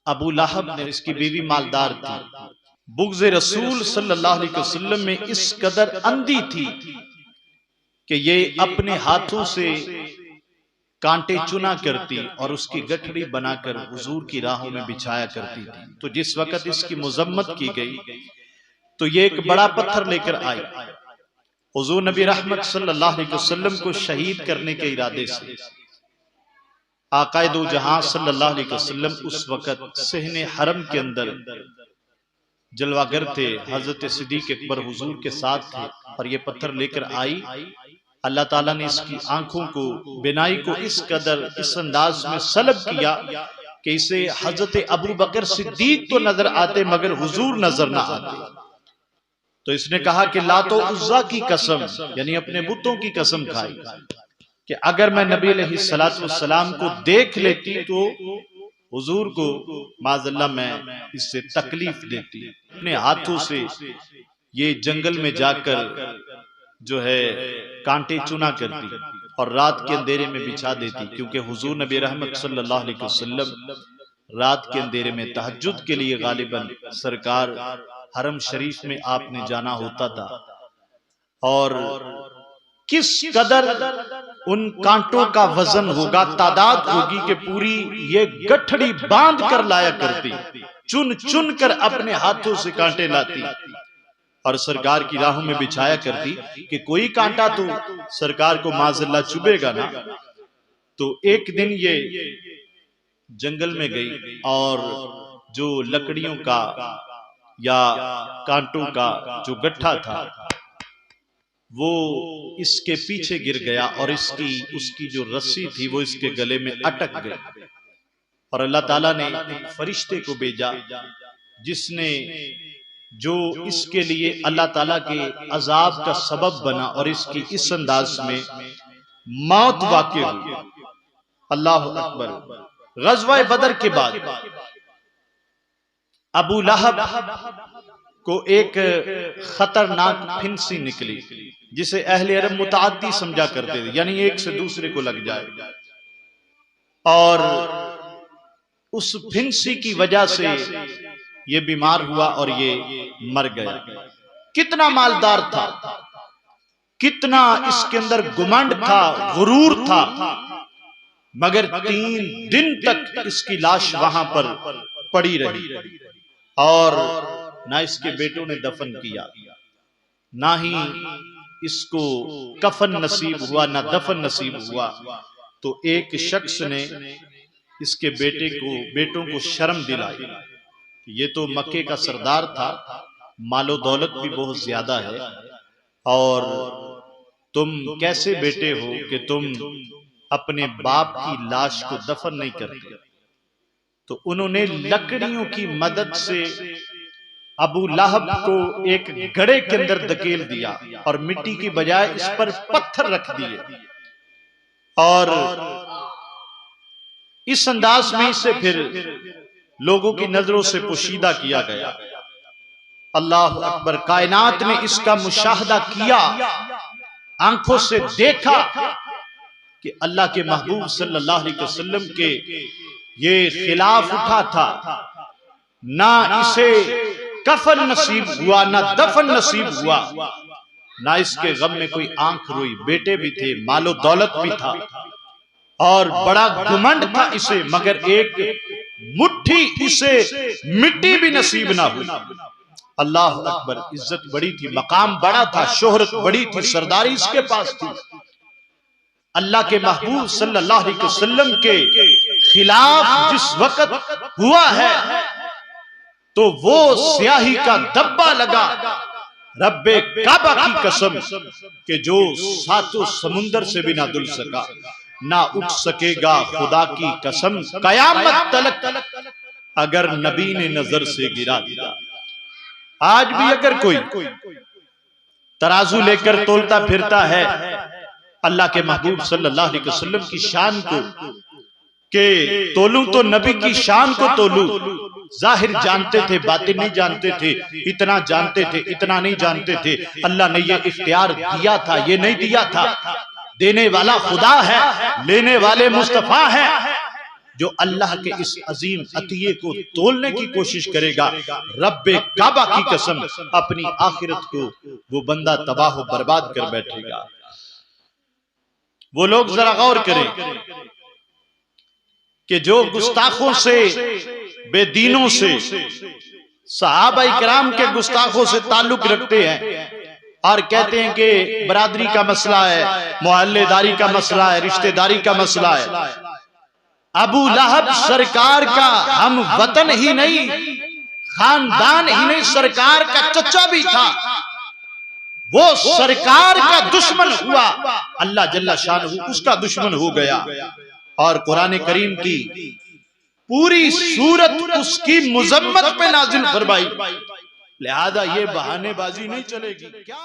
अबू लहब ने, इसकी बीवी मालदार थी, बुग़्ज़ रसूल सल्लल्लाहु अलैहि वसल्लम में इस कदर अंधी थी कि ये अपने हाथों से कांटे चुना करती और उसकी गठड़ी बनाकर हुजूर की राहों में बिछाया करती थी। तो जिस वक्त इसकी मुजम्मत की गई तो ये एक बड़ा पत्थर लेकर आई, हुजूर नबी रहमत सल्लल्लाहु अलैहि वसल्लम को शहीद करने के इरादे से। आकाए दो जहां सल्लल्लाहु अलैहि वसल्लम उस वक्त सहने हरम के अंदर जलवागर थे, हजरत सिद्दीक अकबर हुजूर के साथ थे और ये पत्थर लेकर आई। अल्लाह ताला ने इसकी आंखों को, बिनाई को इस कदर, इस अंदाज में सलब किया कि इसे हजरत अबू बकर सिद्दीक तो नजर आते मगर हुजूर नजर ना आते। तो इसने कहा कि लातो उज़्ज़ा की कसम, यानी अपने बुतों की कसम खाई कि अगर मैं नबी अलैहिस्सलातु वस्सलाम को देख लेती तो हुजूर को माज़अल्लाह मैं इससे तकलीफ देती। अपने हाथों से ये जंगल में जाकर जो है कांटे चुना करती और रात के अंधेरे में बिछा देती, क्योंकि हुजूर नबी रहमत सल्लल्लाहु अलैहि वसल्लम रात के अंधेरे में तहज्जुद के लिए गालिबन सरकार हरम शरीफ में आपने जाना होता था। और किस कदर उन कांटों का वजन होगा, तादाद होगी कि पूरी ये गठड़ी बांध कर लाया करती, चुन चुन कर अपने हाथों से कांटे लाती और सरकार की राहों में बिछाया करती कि कोई कांटा तो सरकार को माज़अल्लाह चुभेगा ना। तो एक दिन ये जंगल में गई और जो लकड़ियों का या कांटों का जो गट्ठा था वो इसके पीछे गिर गया और उसकी जो रस्सी थी वो इसके गले में अटक गई। और अल्लाह ताला ने एक फरिश्ते को भेजा जिसने जो इसके लिए अल्लाह ताला के अजाब का सबब बना और इसकी इस अंदाज में मौत वाक़ई हुई। अल्लाह अकबर। ग़ज़वा बदर के बाद अबू लहब को एक खतरनाक फिंसी निकली जिसे अहले अरब मुताअद्दी समझा करते थे, यानी एक से दूसरे को लग जाए। और उस फिंसी की वजह से ये बीमार हुआ और ये मर गया। कितना मालदार था, कितना इसके अंदर गुमंड था, गुरूर था, मगर 3 दिन तक इसकी लाश वहां पर पड़ी रही और ना इसके बेटों ने दफन किया, ना ही इसको कफन नसीब हुआ, ना दफन नसीब हुआ। तो एक शख्स ने इसके बेटों को शर्म दिलाई। ये तो मक्के का सरदार था, मालो दौलत भी बहुत ज्यादा है, और तुम कैसे बेटे हो कि तुम अपने बाप की लाश को दफन नहीं करते। तो उन्होंने लकड़ियों की मदद से अबू लहब को एक घड़े के अंदर धकेल दिया और मिट्टी की बजाय इस पर पत्थर रख दिए और इस अंदाज में इसे फिर लोगों की नजरों से पोशीदा किया गया। अल्लाह अकबर। कायनात ने इसका मुशाहदा किया, आंखों से देखा कि अल्लाह के महबूब सल्लल्लाहु अलैहि वसल्लम के ये खिलाफ उठा था। ना इसे कफन नसीब हुआ, ना दफन नसीब हुआ, ना इसके गम में कोई आंख रोई। बेटे भी थे, मालो दौलत भी था और बड़ा घमंड था इसे, मगर एक मुट्ठी इसे मिट्टी भी नसीब ना हुई। अल्लाह अकबर। इज्जत बड़ी थी, मकाम बड़ा था, शोहरत बड़ी थी, सरदारी इसके पास थी। अल्लाह के महबूब सल्लल्लाहु अलैहि वसल्लम के खिलाफ जिस वक्त हुआ है तो वो स्याही का धब्बा लगा। रब्बे काबा की कसम कि जो 7 समुंदर से भी ना धुल सका, ना उठ सकेगा खुदा की कसम कयामत तलक अगर नबी ने नजर से गिरा दिया। आज भी अगर कोई तराजू लेकर तोलता फिरता है अल्लाह के महबूब सल्लल्लाहु अलैहि वसल्लम की शान को के तोलूं तो नबी की शान को तोलूं। जाहिर जानते थे, बातिन नहीं जानते थे, इतना जानते थे, इतना नहीं जानते थे। अल्लाह ने ये इख्तियार दिया था, ये नहीं दिया था। देने वाला खुदा है, लेने वाले मुस्तफा है। जो अल्लाह के इस अजीम अतिये को तोलने की कोशिश करेगा, रब्बे काबा की कसम, अपनी आखिरत को वो बंदा तबाह बर्बाद कर बैठेगा। वो लोग जरा गौर करें कि जो गुस्ताखों से, बेदीनों से, सहाबा इकराम के गुस्ताखों से ताल्लुक रखते हैं और कहते हैं कि बरादरी का मसला है, मोहल्लेदारी का मसला है, रिश्तेदारी का मसला है। अबू लहब सरकार का हम वतन ही नहीं, खानदान ही नहीं, सरकार का चचा भी था, वो सरकार का दुश्मन हुआ, अल्लाह जल्ला शानहू उसका दुश्मन हो गया। और कुरान करीम की पूरी सूरत उसकी मुजम्मत पे नाजिल फरमाई। लिहाजा ये बहानेबाजी नहीं चलेगी। क्या